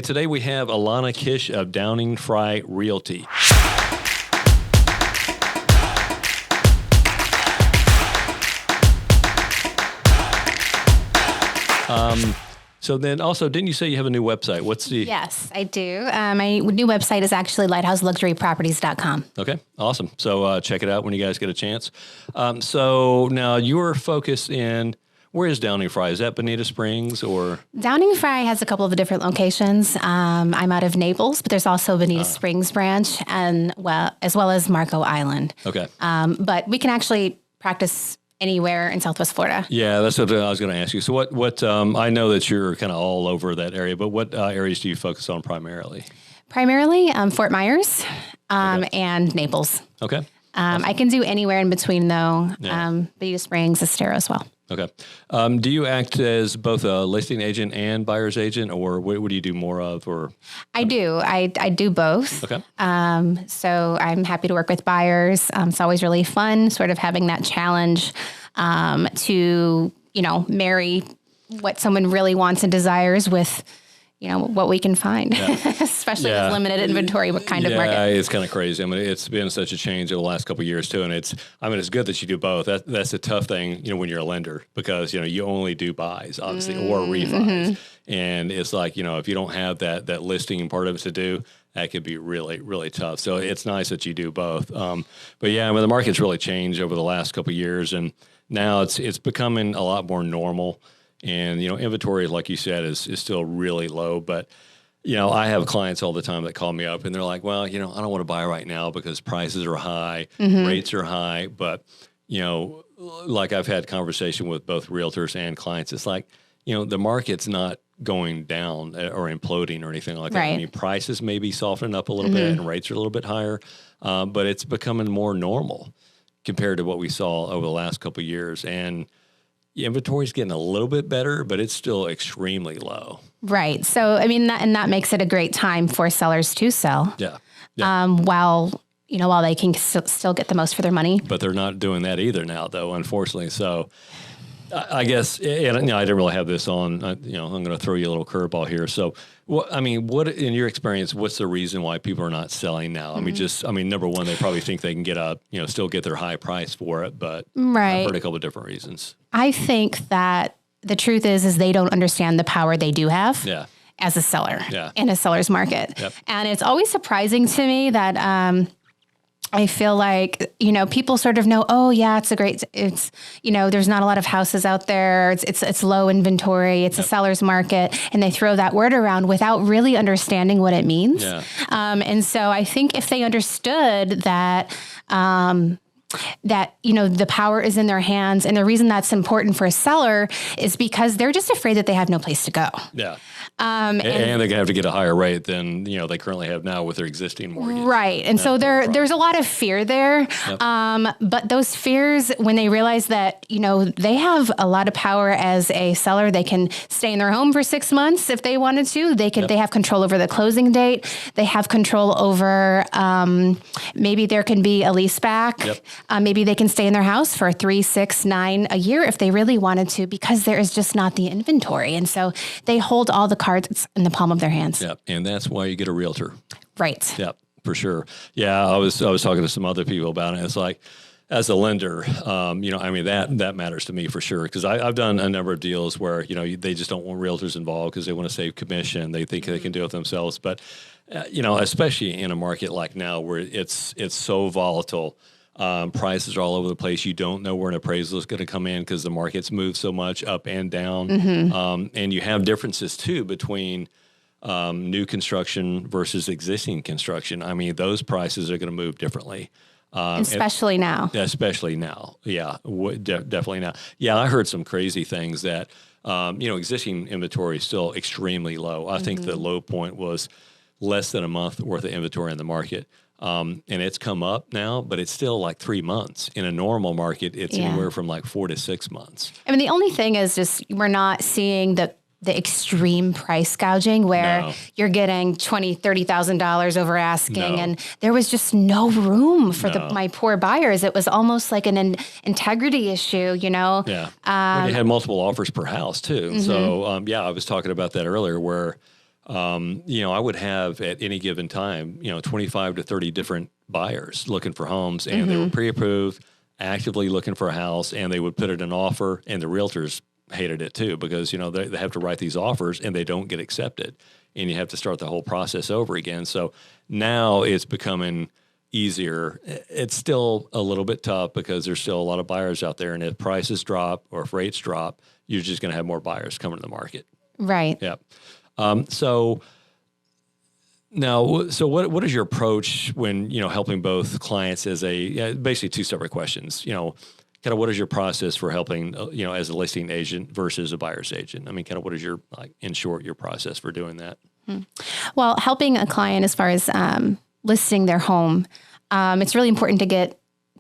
Today we have Alana Kish of Downing Frye Realty. So then also, didn't you say you have a new website? What's the... Yes, I do. My new website is actually lighthouseluxuryproperties.com. Okay, awesome. So check it out when you guys get a chance. So now you're focused in... Where is Downing Frye? Is that Bonita Springs or? Downing Frye has a couple of different locations. I'm out of Naples, but there's also Bonita Springs branch, and as well as Marco Island. Okay. But we can actually practice anywhere in Southwest Florida. Yeah, that's what I was going to ask you. So what? I know that you're kind of all over that area, but what areas do you focus on primarily? Primarily Fort Myers and Naples. Okay. I can do anywhere in between though. Yeah. Bonita Springs, Estero as well. Okay. Do you act as both a listing agent and buyer's agent, or what do you do more of? Or I do. I do both. Okay. So I'm happy to work with buyers. It's always really fun, sort of having that challenge to marry what someone really wants and desires with what we can find, especially with limited inventory, what kind of market. Yeah, it's kind of crazy. I mean, it's been such a change over the last couple of years too. And it's good that you do both. That's a tough thing, when you're a lender, because, you only do buys, obviously, or refis. Mm-hmm. And it's like, if you don't have that listing part of it to do, that could be really, really tough. So it's nice that you do both. But yeah, the market's really changed over the last couple of years, and now it's becoming a lot more normal. And, inventory, like you said, is still really low. But, I have clients all the time that call me up and they're like, well, I don't want to buy right now because prices are high, rates are high. But, like I've had conversation with both realtors and clients, it's like, the market's not going down or imploding or anything like that. Right. I mean, prices may be softening up a little bit and rates are a little bit higher, but it's becoming more normal compared to what we saw over the last couple of years. And inventory is getting a little bit better, but it's still extremely low. Right. So, that makes it a great time for sellers to sell. Yeah. While they can still get the most for their money. But they're not doing that either now, though, unfortunately. So I guess, and I didn't really have this on, I'm going to throw you a little curveball here. So, what in your experience, what's the reason why people are not selling now? Number one, they probably think they can get still get their high price for it, but I've heard a couple of different reasons. I think that the truth is they don't understand the power they do have as a seller in a seller's market. Yep. And it's always surprising to me that, I feel like, people sort of know, there's not a lot of houses out there. It's low inventory. It's a seller's market. And they throw that word around without really understanding what it means. Yeah. And so I think if they understood that, the power is in their hands. And the reason that's important for a seller is because they're just afraid that they have no place to go. Yeah. And they're going to have to get a higher rate than, they currently have now with their existing mortgage. Right. And so there's a lot of fear there. Yep. But those fears, when they realize that, they have a lot of power as a seller, they can stay in their home for 6 months if they wanted to. They have control over the closing date. They have control over, maybe there can be a lease back. Yep. Maybe they can stay in their house for 3, 6, 9 a year if they really wanted to, because there is just not the inventory. And so they hold all the cards in the palm of their hands. Yeah, and that's why you get a realtor. Right. Yeah, for sure. Yeah, I was talking to some other people about it. It's like, as a lender, that matters to me for sure, because I've done a number of deals where they just don't want realtors involved because they want to save commission. They think they can do it themselves, but especially in a market like now where it's so volatile. Prices are all over the place. You don't know where an appraisal is going to come in because the market's moved so much up and down. Mm-hmm. And you have differences too between new construction versus existing construction. Those prices are going to move differently. Especially now. Especially now. Yeah, definitely now. Yeah, I heard some crazy things that, existing inventory is still extremely low. I think the low point was less than a month worth of inventory in the market. And it's come up now, but it's still like 3 months. In a normal market, it's anywhere from like 4 to 6 months. The only thing is just we're not seeing the extreme price gouging where you're getting $20,000, $30,000 over asking. And there was just no room for my poor buyers. It was almost like an integrity issue, Yeah. When you had multiple offers per house too. Mm-hmm. So, I was talking about that earlier where, I would have at any given time, 25 to 30 different buyers looking for homes, and they were pre-approved, actively looking for a house, and they would put it in offer, and the realtors hated it too because, they have to write these offers and they don't get accepted, and you have to start the whole process over again. So now it's becoming easier. It's still a little bit tough because there's still a lot of buyers out there, and if prices drop or if rates drop, you're just going to have more buyers coming to the market. Right. Yeah. So what is your approach when, helping both clients as basically two separate questions, kind of what is your process for helping, as a listing agent versus a buyer's agent? I mean, kind of what is your, in short, your process for doing that? Well, helping a client as far as listing their home, it's really important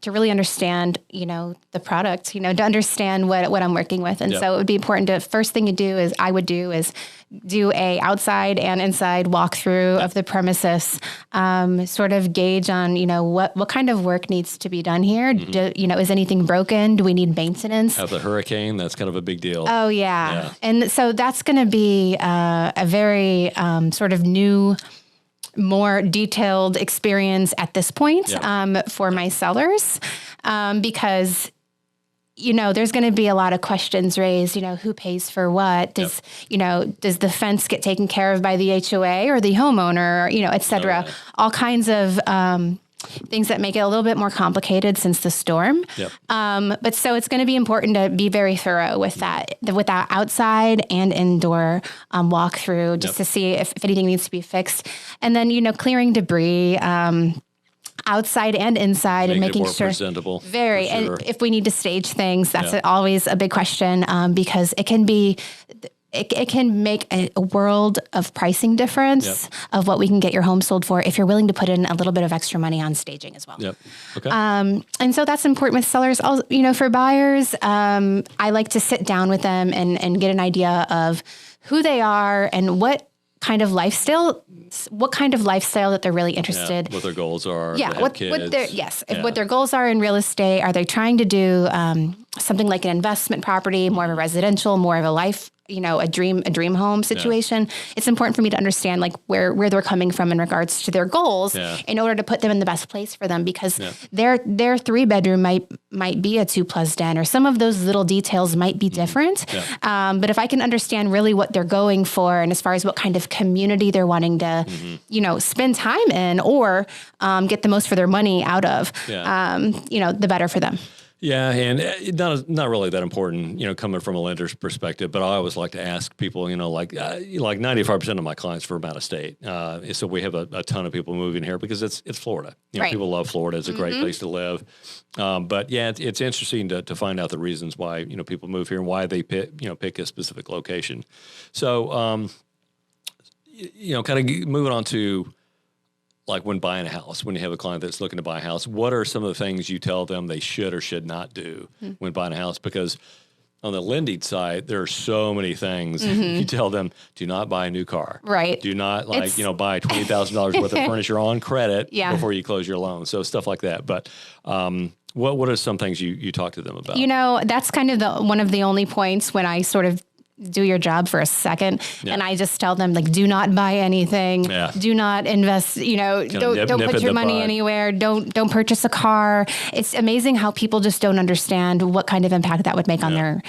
to really understand, the product, to understand what I'm working with. And so it would be important to, first thing I would do is do a outside and inside walkthrough of the premises, sort of gauge on, what kind of work needs to be done here. Is anything broken? Do we need maintenance? Have the hurricane, that's kind of a big deal. Oh yeah. And so that's going to be a very sort of new, more detailed experience at this point for my sellers, because, there's going to be a lot of questions raised, who pays for what? Does the fence get taken care of by the HOA or the homeowner, et cetera? All kinds of things that make it a little bit more complicated since the storm. But so it's going to be important to be very thorough with that outside and indoor walkthrough, just to see if anything needs to be fixed. And then, clearing debris, outside and inside, and making sure presentable. Very. Sure. And if we need to stage things, that's always a big question, because it can be. It can make a world of pricing difference of what we can get your home sold for if you're willing to put in a little bit of extra money on staging as well. Okay. And so that's important with sellers. For buyers, I like to sit down with them and get an idea of who they are and what kind of lifestyle that they're really interested. What their goals are. What their goals are in real estate. Are they trying to do something like an investment property, more of a residential, more of a life, a dream home situation? It's important for me to understand where they're coming from in regards to their goals in order to put them in the best place for them, because their 3-bedroom might be a 2+ den, or some of those little details might be different. But if I can understand really what they're going for, and as far as what kind of community they're wanting to, spend time in or get the most for their money out of, the better for them. Yeah, and not really that important, coming from a lender's perspective. But I always like to ask people, like 95% of my clients are from out of state. So we have a ton of people moving here because it's Florida. People love Florida. It's a great place to live. But it's interesting to find out the reasons why people move here and why they pick a specific location. So kind of moving on to, like when buying a house, when you have a client that's looking to buy a house, what are some of the things you tell them they should or should not do when buying a house? Because on the lending side, there are so many things. You tell them, do not buy a new car. Right. Do not buy $20,000 worth of furniture on credit before you close your loan. So stuff like that. But what are some things you talk to them about? That's kind of one of the only points when I sort of do your job for a second. And I just tell them, do not buy anything. Do not invest, don't put your money anywhere. Don't purchase a car. It's amazing how people just don't understand what kind of impact that would make on their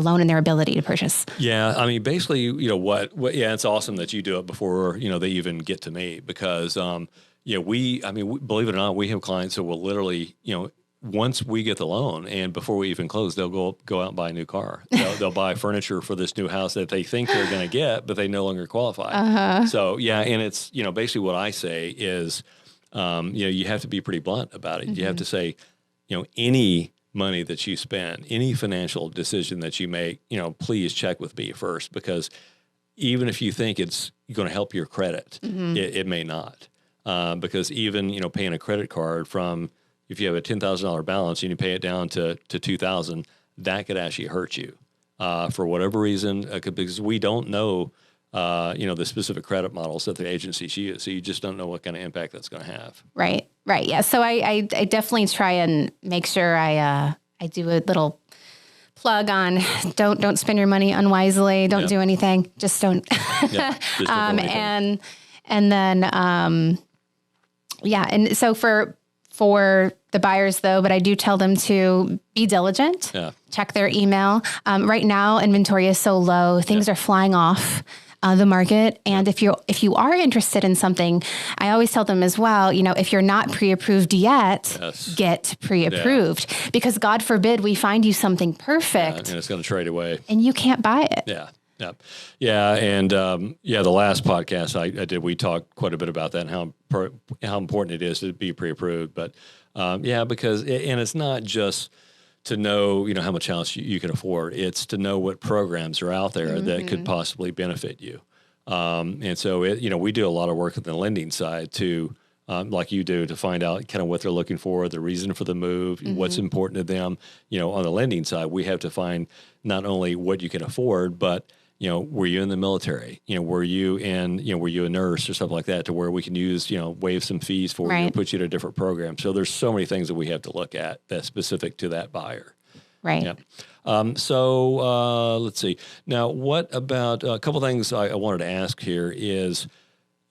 loan and their ability to purchase. Yeah. I mean, basically, it's awesome that you do it before, they even get to me, because, we believe it or not, we have clients who will literally, once we get the loan and before we even close, they'll go out and buy a new car. They'll buy furniture for this new house that they think they're going to get, but they no longer qualify. So, and it's, basically what I say is, you have to be pretty blunt about it. You have to say, any money that you spend, any financial decision that you make, please check with me first, because even if you think it's going to help your credit, it may not. Because even, paying a credit card from, if you have a $10,000 balance and you pay it down to $2,000, that could actually hurt you for whatever reason. Because we don't know, the specific credit models that the agencies use, so you just don't know what kind of impact that's going to have. Right. Yeah. So I definitely try and make sure I do a little plug on don't spend your money unwisely. Don't do anything. Just don't. Just don't do anything. And then, and so for the buyers though, but I do tell them to be diligent, check their email. Right now, inventory is so low, things are flying off the market. And if you are interested in something, I always tell them as well, if you're not pre-approved yet, get pre-approved, because God forbid we find you something perfect and it's going to trade away and you can't buy it. Yeah. And the last podcast I did, we talked quite a bit about that and how important it is to be pre-approved. But because it's not just to know, how much house you can afford. It's to know what programs are out there that could possibly benefit you. And so, we do a lot of work on the lending side too, like you do, to find out kind of what they're looking for, the reason for the move, what's important to them. On the lending side, we have to find not only what you can afford, but were you in the military? Were you a nurse or something like that, to where we can use, waive some fees for you, put you in a different program. So there's so many things that we have to look at that's specific to that buyer. Right. Yeah. So let's see. Now, what about a couple things I wanted to ask here is,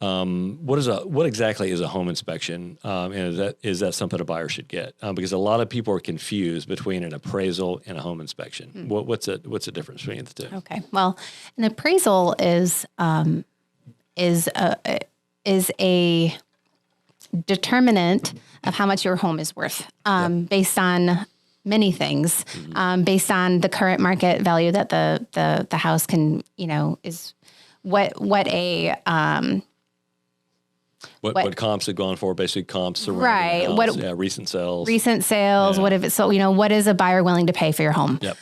what exactly is a home inspection? And is that something a buyer should get? Because a lot of people are confused between an appraisal and a home inspection. What's the difference between the two? Okay. Well, an appraisal is a determinant of how much your home is worth, based on many things, based on the current market value that the house can, is what comps have gone for, basic comps surrounding right. the house. Recent sales. What if it's what is a buyer willing to pay for your home? Yep.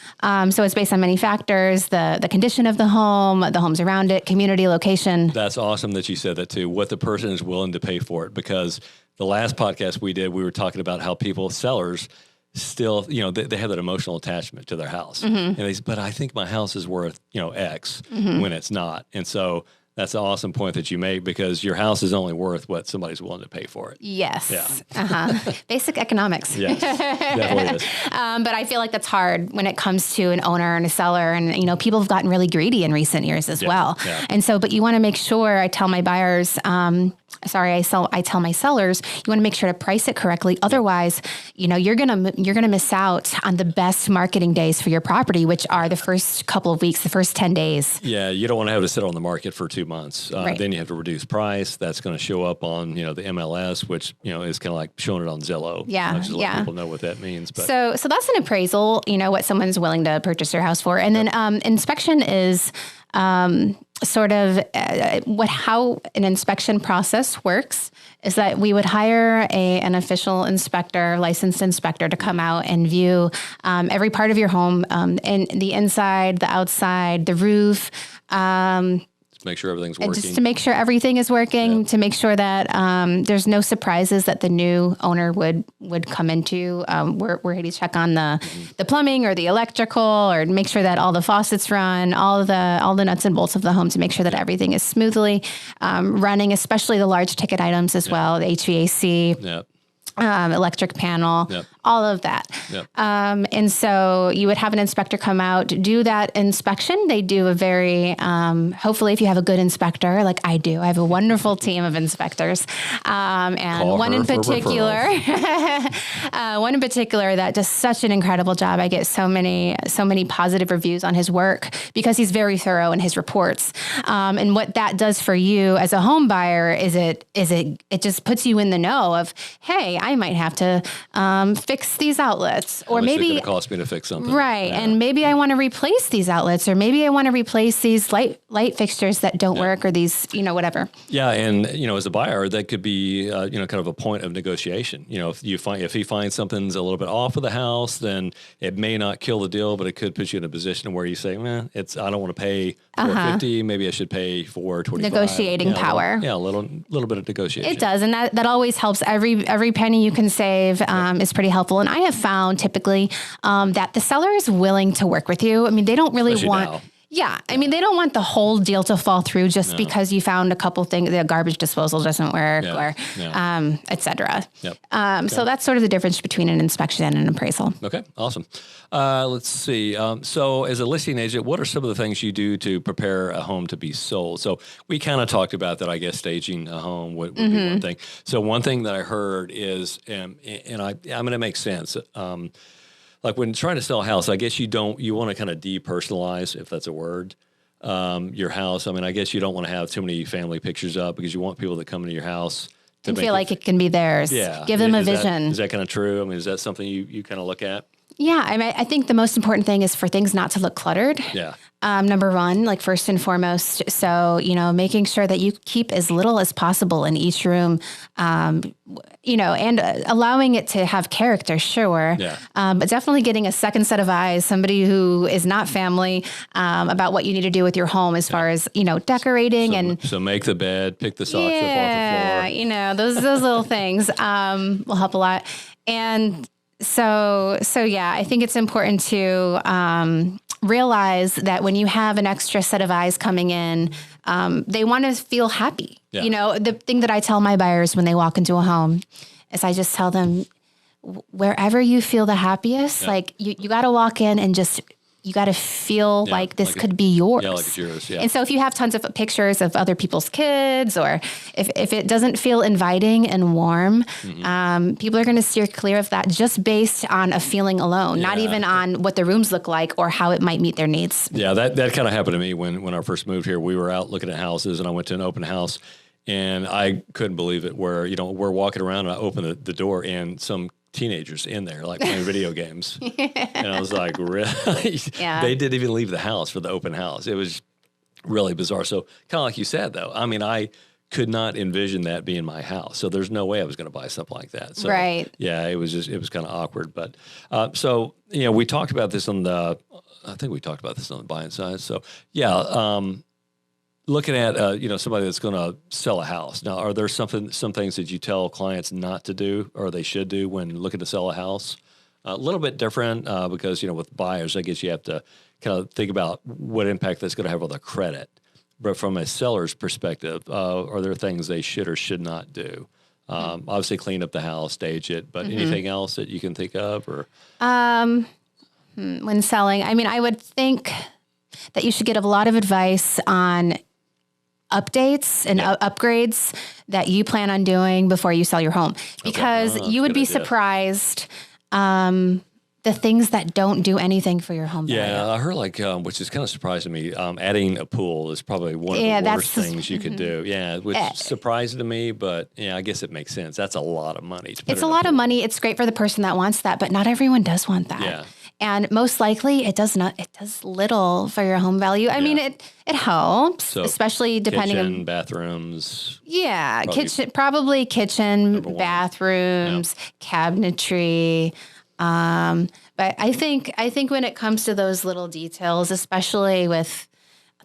So it's based on many factors, the condition of the homes around it, community, location. That's awesome that you said that too, what the person is willing to pay for it, because the last podcast we did, we were talking about how sellers still, they have that emotional attachment to their house. And they say, but I think my house is worth, X when it's not. And so that's an awesome point that you make, because your house is only worth what somebody's willing to pay for it. Yes. Yeah. Basic economics. Yes, definitely is. But I feel like that's hard when it comes to an owner and a seller. And, people have gotten really greedy in recent years as well. Yeah. And so, but you want to make sure, I tell my buyers, I tell my sellers, you want to make sure to price it correctly. Otherwise, you're going to miss out on the best marketing days for your property, which are the first couple of weeks, the first 10 days. Yeah. You don't want to have to sit on the market for 2 months. Right. Then you have to reduce price. That's going to show up on, the MLS, which, is kind of like showing it on Zillow. Yeah. Just let people know what that means. But So that's an appraisal, what someone's willing to purchase their house for. And then, inspection is, sort of how an inspection process works is that we would hire an official inspector, licensed inspector, to come out and view every part of your home, and the inside, the outside, the roof. Make sure everything's working. Just to make sure everything is working, to make sure that there's no surprises that the new owner would come into. We're here to check on the plumbing or the electrical, or make sure that all the faucets run, all the nuts and bolts of the home, to make sure that everything is smoothly running, especially the large ticket items as well, the HVAC. Electric panel, all of that. And so you would have an inspector come out, do that inspection. They do a very, hopefully if you have a good inspector, like I do, I have a wonderful team of inspectors. And one in particular that does such an incredible job. I get so many positive reviews on his work, because he's very thorough in his reports. And what that does for you as a home buyer is it just puts you in the know of, hey, I might have to fix these outlets, or maybe it's going to cost me to fix something. Right. Yeah. And maybe I want to replace these outlets, or maybe I want to replace these light fixtures that don't work, or these, whatever. Yeah. And, as a buyer, that could be, kind of a point of negotiation. If he finds something's a little bit off of the house, then it may not kill the deal, but it could put you in a position where you say, I don't want to pay $450. Maybe I should pay $425. Negotiating power. A little bit of negotiation. It does. And that always helps. Every penny you can save is pretty helpful. And I have found typically that the seller is willing to work with you. I mean, they don't really Especially want... now. Yeah. I mean, they don't want the whole deal to fall through just because you found a couple things, the garbage disposal doesn't work or et cetera. Yep. So that's sort of the difference between an inspection and an appraisal. Okay. Awesome. Let's see. So as a listing agent, what are some of the things you do to prepare a home to be sold? So we kind of talked about that, I guess, staging a home would be one thing. So one thing that I heard is, and I mean, it makes sense. Like when trying to sell a house, I guess you want to kind of depersonalize, if that's a word, your house. I mean, I guess you don't want to have too many family pictures up because you want people that come into your house to feel like it can be theirs. Yeah. Give them a vision. Is that kind of true? I mean, is that something you kind of look at? Yeah. I mean, I think the most important thing is for things not to look cluttered. Yeah. Number one, like first and foremost. So, making sure that you keep as little as possible in each room, and allowing it to have character, sure. Yeah. But definitely getting a second set of eyes, somebody who is not family, about what you need to do with your home as far as, decorating So make the bed, pick the socks up off the floor. Those little things, will help a lot. And so yeah, I think it's important to, realize that when you have an extra set of eyes coming in, they want to feel happy. Yeah. The thing that I tell my buyers when they walk into a home is I just tell them, wherever you feel the happiest, like you got to walk in and just, you got to feel like this could be yours. Yeah, like it's yours. Yeah. And so if you have tons of pictures of other people's kids, or if it doesn't feel inviting and warm, people are going to steer clear of that just based on a feeling alone, not even on what the rooms look like or how it might meet their needs. Yeah, that kind of happened to me when I first moved here. We were out looking at houses and I went to an open house and I couldn't believe it where, we're walking around and I opened the door and some teenagers in there, like playing video games. And I was like, really? Yeah. They didn't even leave the house for the open house. It was really bizarre. So kind of like you said, though, I mean, I could not envision that being my house. So there's no way I was going to buy something like that. So, right. Yeah, it was kind of awkward. But so, we talked about this on the buying side. So yeah, looking at, somebody that's going to sell a house. Now, are there some things that you tell clients not to do or they should do when looking to sell a house? A little bit different because, with buyers, I guess you have to kind of think about what impact that's going to have on their credit. But from a seller's perspective, are there things they should or should not do? Obviously, clean up the house, stage it, but anything else that you can think of? Or when selling, I mean, I would think that you should get a lot of advice on updates and upgrades that you plan on doing before you sell your home, because you would be surprised the things that don't do anything for your home value. Yeah, I heard which is kind of surprising to me, adding a pool is probably one of the worst things you could do. Yeah, which is surprising to me, but I guess it makes sense. That's a lot of money. It's a lot of money. It's great for the person that wants that, but not everyone does want that. Yeah. And most likely it does not. It does little for your home value. I mean, it helps, so especially depending on bathrooms. Yeah, probably kitchen, bathrooms, cabinetry. But I think when it comes to those little details, especially with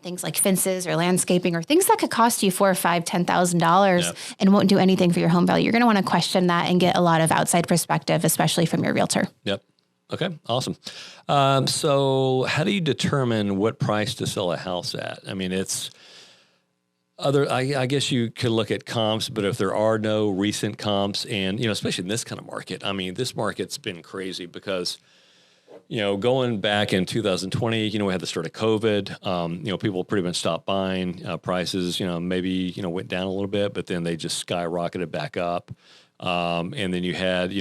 things like fences or landscaping or things that could cost you $4,000, $5,000, $10,000 and won't do anything for your home value, you're going to want to question that and get a lot of outside perspective, especially from your realtor. Yep. Okay, awesome. So how do you determine what price to sell a house at? I mean, I guess you could look at comps, but if there are no recent comps and, especially in this kind of market, I mean, this market's been crazy because, going back in 2020, we had the start of COVID, people pretty much stopped buying, prices, maybe, went down a little bit, but then they just skyrocketed back up. And then you had,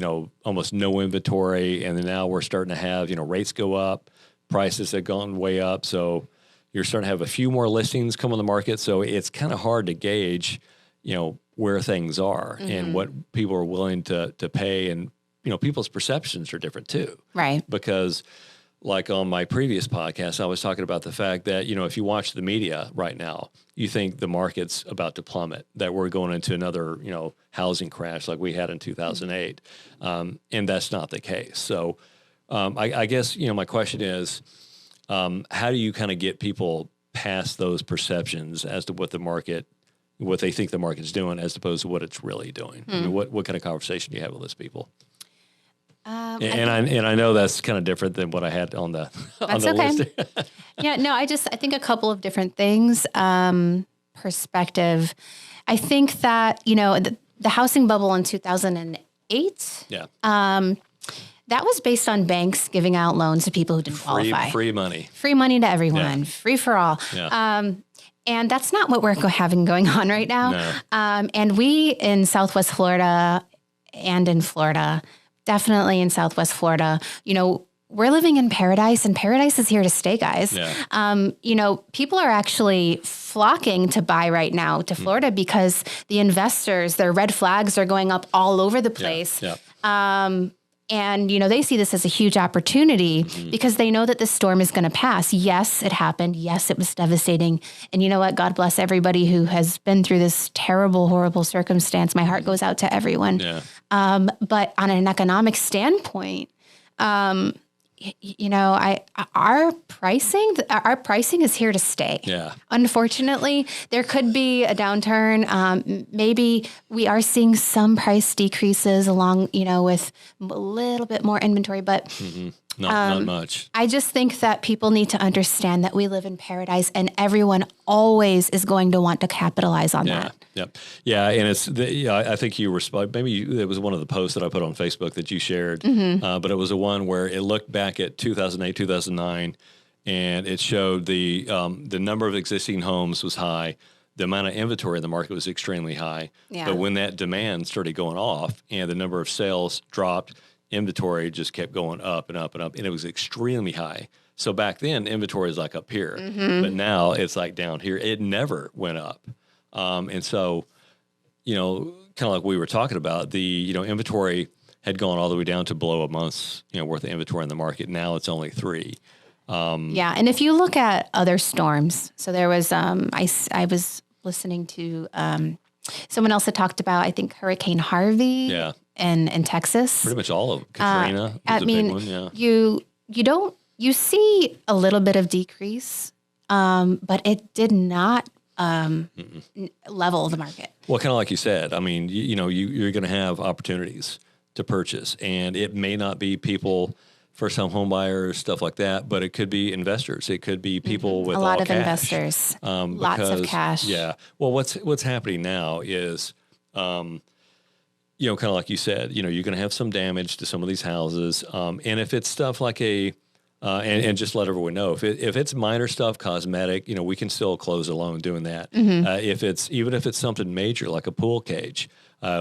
almost no inventory. And then now we're starting to have, rates go up, prices have gone way up. So you're starting to have a few more listings come on the market. So it's kind of hard to gauge, where things are and what people are willing to pay. And, people's perceptions are different too. Right. Because like on my previous podcast, I was talking about the fact that, if you watch the media right now, you think the market's about to plummet, that we're going into another, housing crash like we had in 2008. And that's not the case. So I guess, my question is, how do you kind of get people past those perceptions as to what they think the market's doing as opposed to what it's really doing? I mean, what kind of conversation do you have with those people? And I know that's kind of different than what I had on the list. Yeah, no, I think a couple of different things. Perspective. I think that, the housing bubble in 2008. Yeah. That was based on banks giving out loans to people who didn't qualify. Free money. Free money to everyone. Free for all. Yeah. And that's not what we're having going on right now. No. And we in Southwest Florida and in Florida, definitely in Southwest Florida, we're living in paradise, and paradise is here to stay, guys. Yeah. People are actually flocking to buy right now to Florida because the investors, their red flags are going up all over the place. Yeah. And, they see this as a huge opportunity because they know that this storm is going to pass. Yes, it happened. Yes, it was devastating. And you know what? God bless everybody who has been through this terrible, horrible circumstance. My heart goes out to everyone. Yeah. But on an economic standpoint, our pricing is here to stay. Yeah. Unfortunately, there could be a downturn. Maybe we are seeing some price decreases along, with a little bit more inventory, but not much. I just think that people need to understand that we live in paradise, and everyone always is going to want to capitalize on that. Yep. Yeah. And I think you were, it was one of the posts that I put on Facebook that you shared, but it was the one where it looked back at 2008, 2009, and it showed the number of existing homes was high. The amount of inventory in the market was extremely high. Yeah. But when that demand started going off and the number of sales dropped, inventory just kept going up and up and up, and it was extremely high. So back then, inventory is like up here, but now it's like down here. It never went up. And so, kind of like we were talking about, the, inventory had gone all the way down to below a month's, worth of inventory in the market. Now it's only 3. Yeah. And if you look at other storms, so there was, I was listening to someone else that talked about, I think, Hurricane Harvey. Yeah. In Texas. Pretty much all of them. Katrina was a big one, yeah. You see a little bit of decrease, but it did not level the market. Well, kind of like you said, I mean, you're going to have opportunities to purchase, and it may not be people, first-time home buyers, stuff like that, but it could be investors. It could be people with a lot all of cash. Investors, lots of cash. Yeah. Well, what's happening now is, kind of like you said, you're going to have some damage to some of these houses. And if it's stuff like and just let everyone know, if it's minor stuff, cosmetic, we can still close a loan doing that. Even if it's something major like a pool cage,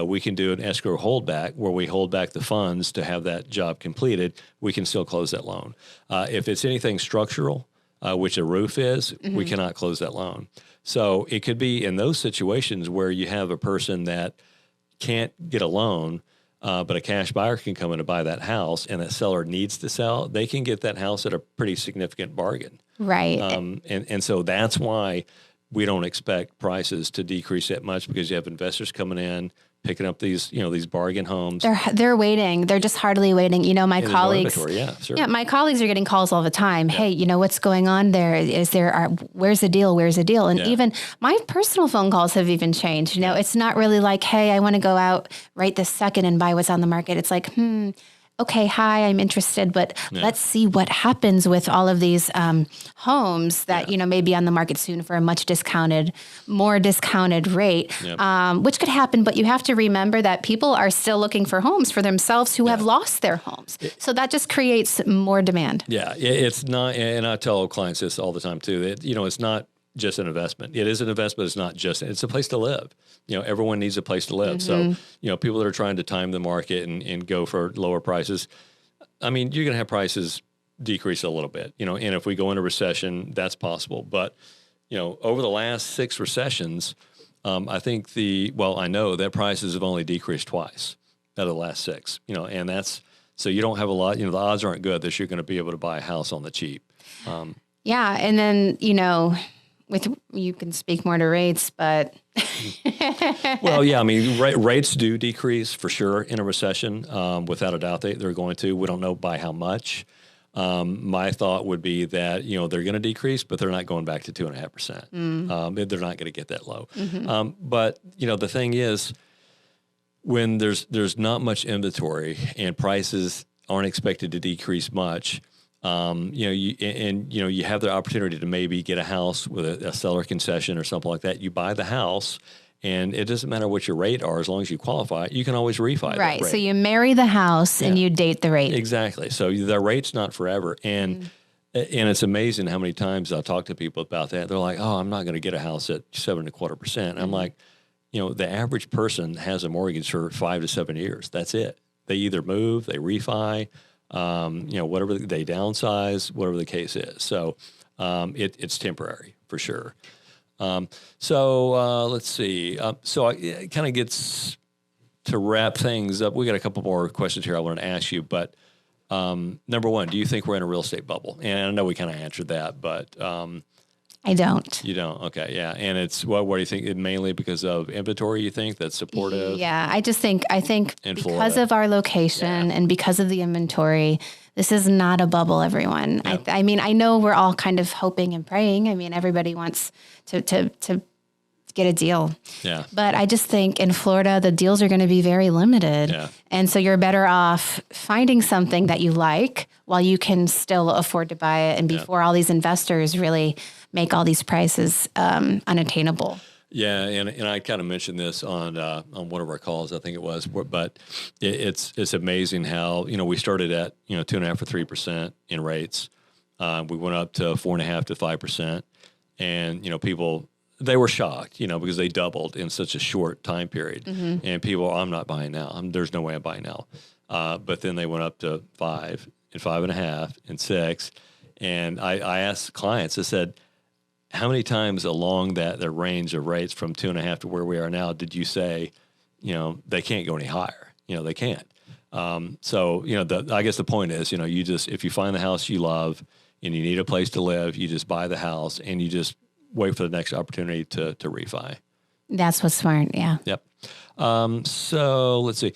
we can do an escrow holdback where we hold back the funds to have that job completed. We can still close that loan. If it's anything structural, which a roof is, we cannot close that loan. So it could be in those situations where you have a person that can't get a loan, but a cash buyer can come in and buy that house, and that seller needs to sell, they can get that house at a pretty significant bargain. Right. And so that's why we don't expect prices to decrease that much, because you have investors coming in, picking up these bargain homes. They're waiting. They're just hardly waiting. My colleagues. Yeah, sure. Yeah, my colleagues are getting calls all the time. Yeah. Hey, what's going on there? Where's the deal? Where's the deal? And even my personal phone calls have even changed. It's not really like, hey, I want to go out right this second and buy what's on the market. It's like, okay, hi, I'm interested, but let's see what happens with all of these homes that, may be on the market soon for a more discounted rate, which could happen. But you have to remember that people are still looking for homes for themselves who have lost their homes. So that just creates more demand. Yeah, it's not, and I tell clients this all the time too, that, it's not just an investment. It is an investment. It's not just, it's a place to live. Everyone needs a place to live. So, people that are trying to time the market and go for lower prices, I mean, you're going to have prices decrease a little bit, and if we go into recession, that's possible. But, over the last 6 recessions, I think I know that prices have only decreased twice out of the last 6, and that's, so you don't have a lot, the odds aren't good that you're going to be able to buy a house on the cheap. Yeah. And then, you can speak more to rates, but. Well, yeah, I mean, rates do decrease for sure in a recession. Without a doubt, they're going to. We don't know by how much. My thought would be that, they're going to decrease, but they're not going back to 2.5%. They're not going to get that low. But, the thing is, when there's not much inventory and prices aren't expected to decrease much. You have the opportunity to maybe get a house with a seller concession or something like that. You buy the house, and it doesn't matter what your rate are, as long as you qualify, you can always refi. Right. That rate. So you marry the house and you date the rate. Exactly. So the rate's not forever. And it's amazing how many times I talk to people about that. They're like, "Oh, I'm not going to get a house at 7.25%." I'm like, the average person has a mortgage for 5 to 7 years. That's it. They either move, they refi, whatever, they downsize, whatever the case is. So it's temporary for sure. Let's see. So it kind of gets to wrap things up. We got a couple more questions here I want to ask you, but number one, do you think we're in a real estate bubble? And I know we kind of answered that, but I don't. You don't? Okay, yeah. And it's what do you think? Mainly because of inventory, you think that's supportive? Yeah, I think In because Florida. of our location and because of the inventory, this is not a bubble, everyone. Yeah. I mean, I know we're all kind of hoping and praying. I mean, everybody wants to get a deal. Yeah. But I just think in Florida, the deals are going to be very limited. Yeah. And so you're better off finding something that you like while you can still afford to buy it and before all these investors really make all these prices unattainable. Yeah, and I kind of mentioned this on one of our calls, I think it was, but it's amazing how we started at 2.5 or 3% in rates, we went up to 4.5 to 5%, and people, they were shocked, because they doubled in such a short time period, and people, I'm not buying now, there's no way I'm buying now, but then they went up to 5 and 5.5 and 6, and I asked clients, I said, how many times along the range of rates from 2.5 to where we are now did you say, they can't go any higher? They can't. I guess the point is, you just, if you find the house you love and you need a place to live, you just buy the house and you just wait for the next opportunity to refi. That's what's smart. Yeah. Yep. So let's see.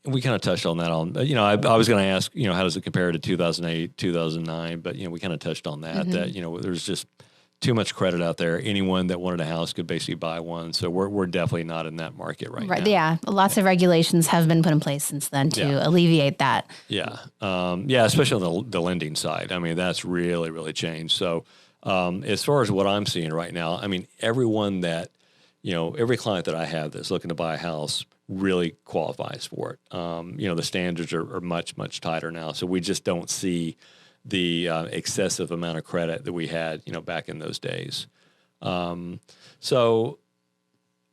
We kind of touched on that. I was going to ask, how does it compare to 2008, 2009? But, we kind of touched on that, that, there's just too much credit out there. Anyone that wanted a house could basically buy one. So we're definitely not in that market right now. Yeah. Lots of regulations have been put in place since then to alleviate that. Yeah. Especially on the lending side. I mean, that's really, really changed. So as far as what I'm seeing right now, I mean, everyone that, every client that I have that's looking to buy a house really qualifies for it. The standards are much, much tighter now. So we just don't see the excessive amount of credit that we had, back in those days. So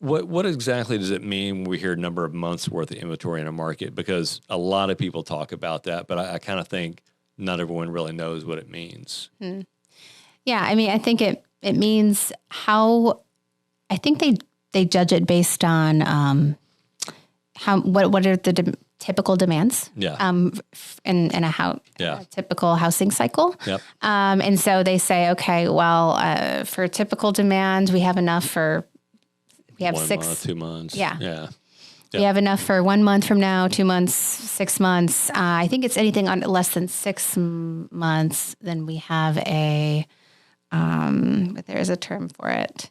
what exactly does it mean when we hear number of months worth of inventory in a market? Because a lot of people talk about that, but I kind of think not everyone really knows what it means. Yeah. I mean, I think it means how, I think they judge it based on what are the typical demands in a typical housing cycle. Yep. And so they say, okay, well, for typical demand, we have enough for, we have 1 month, 2 months. Yeah. Yeah. Yep. We have enough for 1 month from now, 2 months, 6 months. I think it's anything on less than 6 months, then we have but there's a term for it.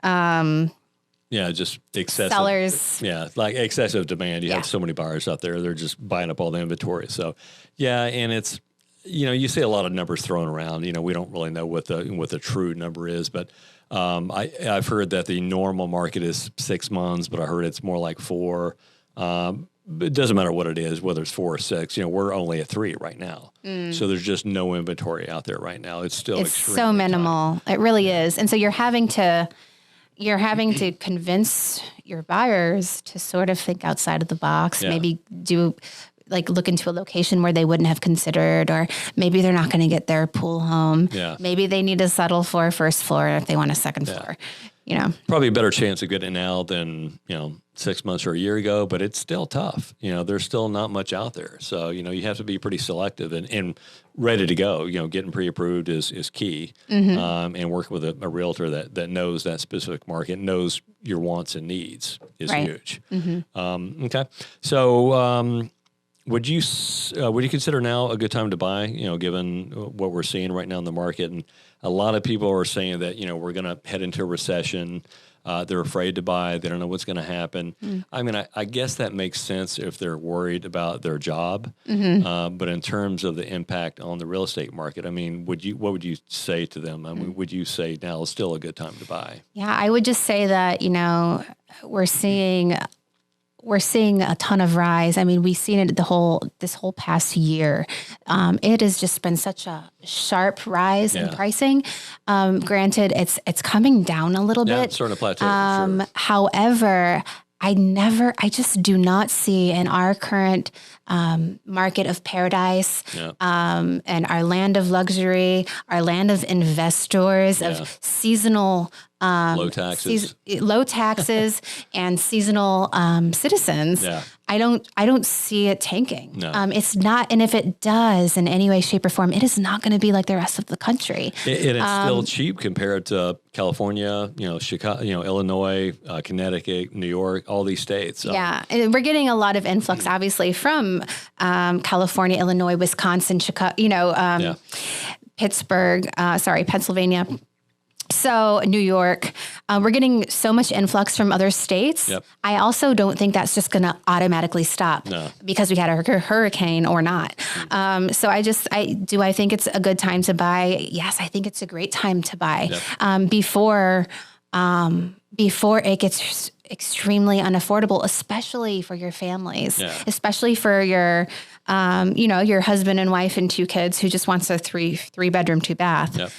Yeah, just excessive. Sellers. Yeah, like excessive demand. You have so many buyers out there. They're just buying up all the inventory. So, yeah, and it's, you see a lot of numbers thrown around. We don't really know what the true number is. But I've heard that the normal market is 6 months, but I heard it's more like 4. It doesn't matter what it is, whether it's 4 or 6. We're only at 3 right now. So there's just no inventory out there right now. It's still extremely so minimal. tight. It really is. And so you're having to convince your buyers to sort of think outside of the box, maybe look into a location where they wouldn't have considered, or maybe they're not going to get their pool home. Yeah. Maybe they need to settle for a first floor if they want a second floor. Probably a better chance of getting it now than, 6 months or a year ago, but it's still tough. There's still not much out there. So, you have to be pretty selective and ready to go. Getting pre-approved is key. And working with a realtor that knows that specific market, knows your wants and needs is huge. Okay. So, would you consider now a good time to buy, given what we're seeing right now in the market? And a lot of people are saying that, we're going to head into a recession. They're afraid to buy. They don't know what's going to happen. I mean, I guess that makes sense if they're worried about their job. But in terms of the impact on the real estate market, I mean, what would you say to them? I mean, would you say now is still a good time to buy? Yeah, I would just say that, we're seeing a ton of rise. I mean, we've seen it this whole past year. It has just been such a sharp rise in pricing. Granted, it's coming down a little bit. It's starting to plateau. For sure. However, I just do not see in our current market of paradise and our land of luxury, our land of investors, of seasonal low taxes, and seasonal citizens. Yeah. I don't see it tanking. No. It's not, and if it does in any way, shape, or form, it is not going to be like the rest of the country. And it's still cheap compared to California, Chicago, Illinois, Connecticut, New York, all these states. Yeah, and we're getting a lot of influx, obviously, from California, Illinois, Wisconsin, Chicago, Pittsburgh, Pennsylvania. So New York, we're getting so much influx from other states. Yep. I also don't think that's just going to automatically stop because we had a hurricane or not. So I think it's a good time to buy. Yes, I think it's a great time to buy before it gets extremely unaffordable, especially for your families, especially for your husband and wife and 2 kids who just wants a three bedroom, 2 bath. Yep.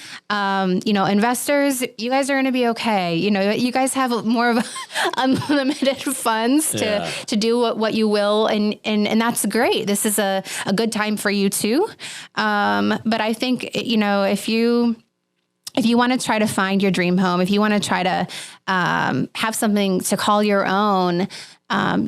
Investors, you guys are going to be okay. You guys have more of unlimited funds to do what you will. And that's great. This is a good time for you too. But I think, if you want to try to find your dream home, if you want to try to have something to call your own,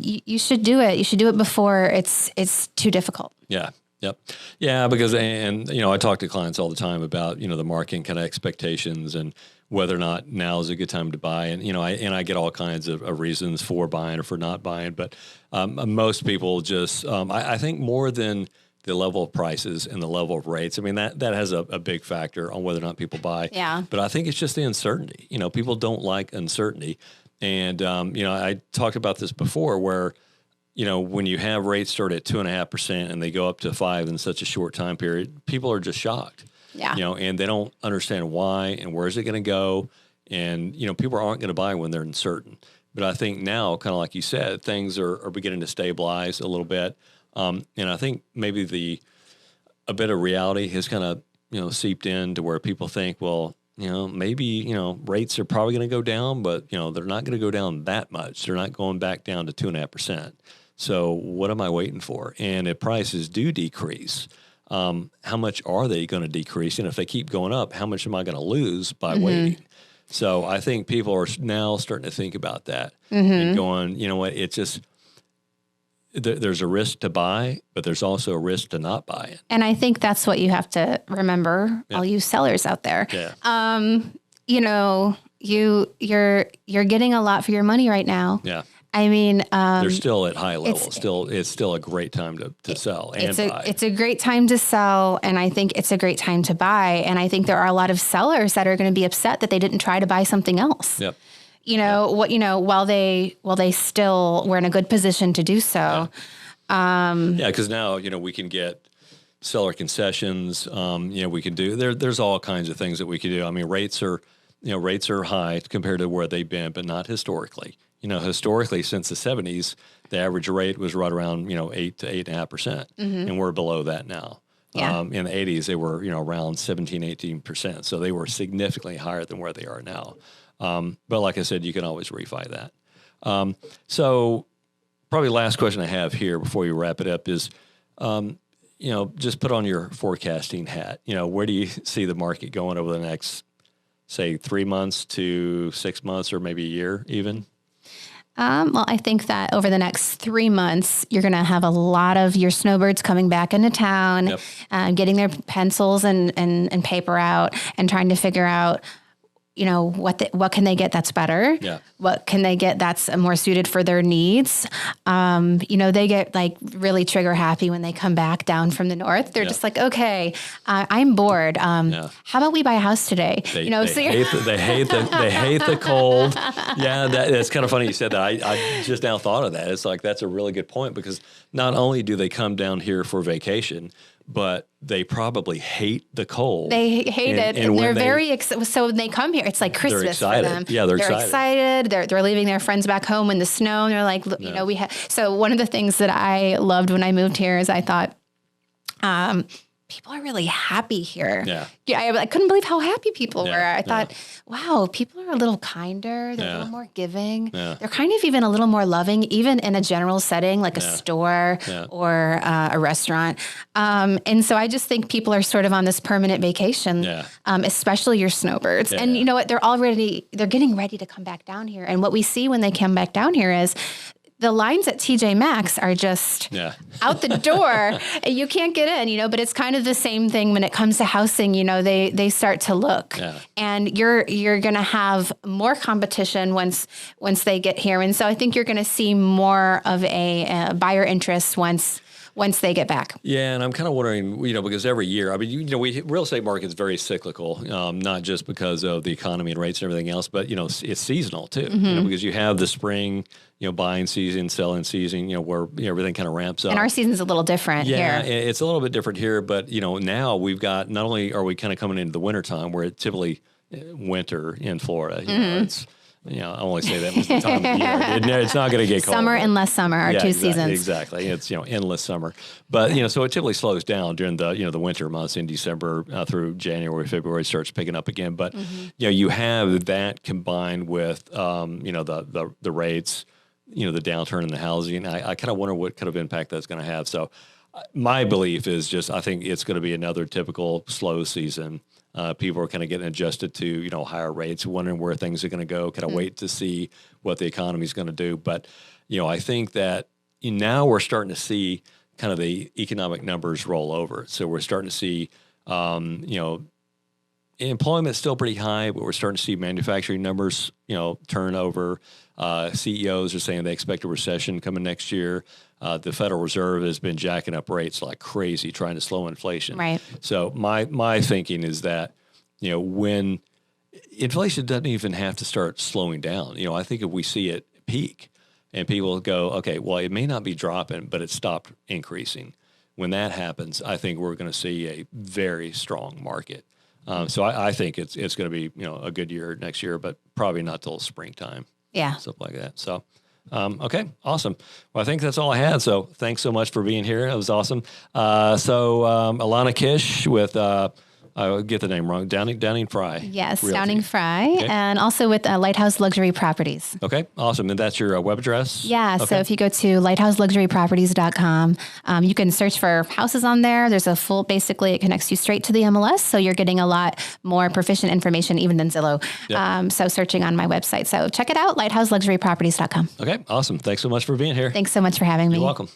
you should do it. You should do it before it's too difficult. Yeah. Yep. Yeah. Because, I talk to clients all the time about, the market kind of expectations and whether or not now is a good time to buy. And, I get all kinds of reasons for buying or for not buying. But most people just, I think more than the level of prices and the level of rates. I mean, that has a big factor on whether or not people buy. Yeah. But I think it's just the uncertainty. People don't like uncertainty. And, I talked about this before where, when you have rates start at 2.5% and they go up to 5% in such a short time period, people are just shocked. Yeah. And they don't understand why and where is it going to go. And, people aren't going to buy when they're uncertain. But I think now, kind of like you said, things are beginning to stabilize a little bit. And I think maybe a bit of reality has kind of, seeped in to where people think, well, maybe, rates are probably going to go down, but, they're not going to go down that much. They're not going back down to 2.5%. So what am I waiting for? And if prices do decrease, how much are they going to decrease? And if they keep going up, how much am I going to lose by waiting? So I think people are now starting to think about that and going, you know what, it's just, there's a risk to buy, but there's also a risk to not buy it. And I think that's what you have to remember, all you sellers out there. Yeah. You're getting a lot for your money right now. Yeah. I mean, they're still at high levels. It's still a great time to sell and buy. It's a great time to sell, and I think it's a great time to buy. And I think there are a lot of sellers that are going to be upset that they didn't try to buy something else. Yep. While they still were in a good position to do so. Because now, we can get seller concessions. We can do, there's all kinds of things that we can do. I mean, rates are high compared to where they've been, but not historically. Historically, since the 70s, the average rate was right around, 8 to 8.5%. And we're below that now. Yeah. In the 80s, they were, around 17, 18%. So they were significantly higher than where they are now. But like I said, you can always refi that. So probably last question I have here before you wrap it up is, just put on your forecasting hat. Where do you see the market going over the next, say, 3 months to 6 months or maybe a year even? Well, I think that over the next 3 months, you're going to have a lot of your snowbirds coming back into town, getting their pencils and paper out and trying to figure out, what can they get that's better? Yeah. What can they get that's more suited for their needs? They get like really trigger happy when they come back down from the north. They're just like, okay, I'm bored. How about we buy a house today? They hate the cold. Yeah, that's kind of funny you said that. I just now thought of that. It's like that's a really good point because not only do they come down here for vacation, but they probably hate the cold. They hate it, and they're very excited. So when they come here, it's like Christmas for them. Yeah, they're excited. They're leaving their friends back home in the snow, and they're like, we have. So one of the things that I loved when I moved here is I thought, people are really happy here. Yeah, I couldn't believe how happy people were. I thought, wow, people are a little kinder. They're a little more giving. They're kind of even a little more loving, even in a general setting like a store or a restaurant. And so I just think people are sort of on this permanent vacation, especially your snowbirds. And you know what? They're getting ready to come back down here. And what we see when they come back down here is the lines at TJ Maxx are just out the door. You can't get in, but it's kind of the same thing when it comes to housing. They start to look, and you're going to have more competition once they get here. And so I think you're going to see more of a buyer interest once they get back. Yeah, and I'm kind of wondering, because every year, real estate market is very cyclical, not just because of the economy and rates and everything else, but, it's seasonal too, because you have the spring, buying season, selling season, where everything kind of ramps up. And our season's a little different here. Yeah, it's a little bit different here, but, now we've got, not only are we kind of coming into the winter time where it's typically winter in Florida, it's, I only say that was the time of the year. It's not going to get cold. Summer and less summer are two seasons. Exactly. It's, endless summer. But, so it typically slows down during the, the winter months in December through January, February, it starts picking up again. But, you have that combined with, the rates, the downturn in the housing. I kind of wonder what kind of impact that's going to have. So my belief is I think it's going to be another typical slow season. People are kind of getting adjusted to, higher rates, wondering where things are going to go, kind of wait to see what the economy is going to do. But, I think that now we're starting to see kind of the economic numbers roll over. So we're starting to see, employment's still pretty high, but we're starting to see manufacturing numbers, turn over. CEOs are saying they expect a recession coming next year. The Federal Reserve has been jacking up rates like crazy, trying to slow inflation. Right. So my thinking is that, when inflation doesn't even have to start slowing down, I think if we see it peak and people go, okay, well, it may not be dropping, but it stopped increasing. When that happens, I think we're going to see a very strong market. So I think it's going to be, a good year next year, but probably not till springtime. Yeah. Stuff like that. So, okay, awesome. Well, I think that's all I had. So thanks so much for being here. It was awesome. Alana Kish with, I get the name wrong, Downing Frye. Yes, Realty. Downing Frye, Okay. and also with Lighthouse Luxury Properties. Okay, awesome. And that's your web address? Yeah, okay. So if you go to lighthouseluxuryproperties.com, you can search for houses on there. There's basically it connects you straight to the MLS, so you're getting a lot more proficient information even than Zillow. Yep. So searching on my website. So check it out, lighthouseluxuryproperties.com. Okay, awesome. Thanks so much for being here. Thanks so much for having me. You're welcome.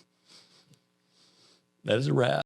That is a wrap.